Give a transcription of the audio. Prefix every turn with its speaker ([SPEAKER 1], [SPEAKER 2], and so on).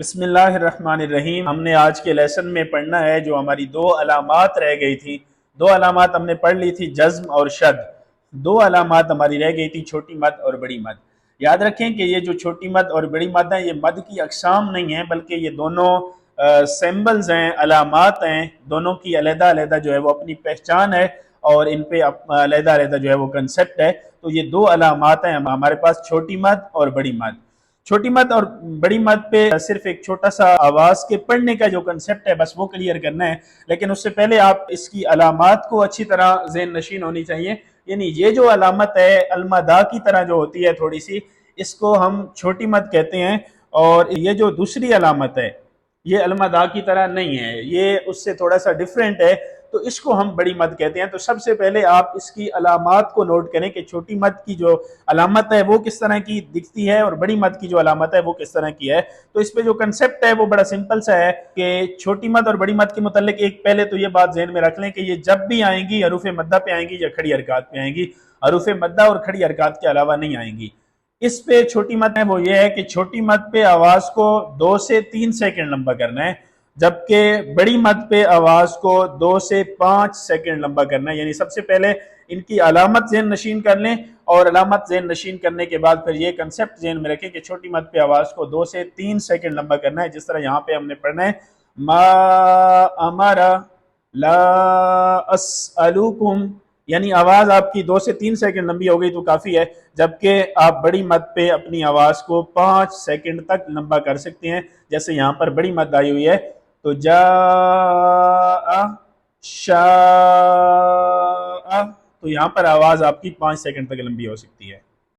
[SPEAKER 1] بسم اللہ الرحمن الرحیم۔ ہم نے آج کے لیسن میں پڑھنا ہے جو ہماری دو علامات رہ گئی تھی۔ دو علامات ہم نے پڑھ لی تھی، جزم اور شد۔ دو علامات ہماری رہ گئی تھی، چھوٹی مد اور بڑی مد۔ یاد رکھیں کہ یہ جو چھوٹی مد اور بڑی مد ہیں یہ مد کی اقسام نہیں ہیں، بلکہ یہ دونوں سمبلز ہیں، علامات ہیں۔ دونوں کی علیحدہ علیحدہ جو ہے وہ اپنی پہچان ہے اور ان پہ علیحدہ علیحدہ جو ہے وہ کنسپٹ ہے۔ تو یہ دو علامات ہیں ہمارے پاس، چھوٹی مد اور بڑی مد۔ چھوٹی مد اور بڑی مد پہ صرف ایک چھوٹا سا آواز کے پڑھنے کا جو کنسپٹ ہے بس وہ کلیئر کرنا ہے، لیکن اس سے پہلے آپ اس کی علامات کو اچھی طرح ذہن نشین ہونی چاہیے۔ یعنی یہ جو علامت ہے المدا کی طرح جو ہوتی ہے تھوڑی سی، اس کو ہم چھوٹی مد کہتے ہیں، اور یہ جو دوسری علامت ہے یہ المدا کی طرح نہیں ہے، یہ اس سے تھوڑا سا ڈیفرنٹ ہے، تو اس کو ہم بڑی مد کہتے ہیں۔ تو سب سے پہلے آپ اس کی علامات کو نوٹ کریں کہ چھوٹی مد کی جو علامت ہے وہ کس طرح کی دکھتی ہے اور بڑی مد کی جو علامت ہے وہ کس طرح کی ہے۔ تو اس پہ جو کنسپٹ ہے وہ بڑا سمپل سا ہے کہ چھوٹی مد اور بڑی مد کے متعلق ایک پہلے تو یہ بات ذہن میں رکھ لیں کہ یہ جب بھی آئیں گی حروف مدہ پہ آئیں گی یا کھڑی حرکات پہ آئیں گی، حروف مدہ اور کھڑی حرکات کے علاوہ نہیں آئیں گی۔ اس پہ چھوٹی مد ہے وہ یہ ہے کہ چھوٹی مد پہ آواز کو 2 سے 3 سیکنڈ لمبا کرنا ہے، جبکہ بڑی مد پہ آواز کو 2 سے 5 سیکنڈ لمبا کرنا ہے۔ یعنی سب سے پہلے ان کی علامت ذہن نشین کر لیں، اور علامت ذہن نشین کرنے کے بعد پھر یہ کنسپٹ ذہن میں رکھیں کہ چھوٹی مد پہ آواز کو 2 سے 3 سیکنڈ لمبا کرنا ہے، جس طرح یہاں پہ ہم نے پڑھنا ہے ما امر لا اسألوکم، یعنی آواز آپ کی 2 سے 3 سیکنڈ لمبی ہو گئی تو کافی ہے، جبکہ آپ بڑی مد پہ اپنی آواز کو 5 سیکنڈ تک لمبا کر سکتے ہیں، جیسے یہاں پر بڑی مد آئی ہوئی ہے تو جاء شاء، تو یہاں پر آواز آپ کی 5 سیکنڈ تک لمبی ہو سکتی ہے۔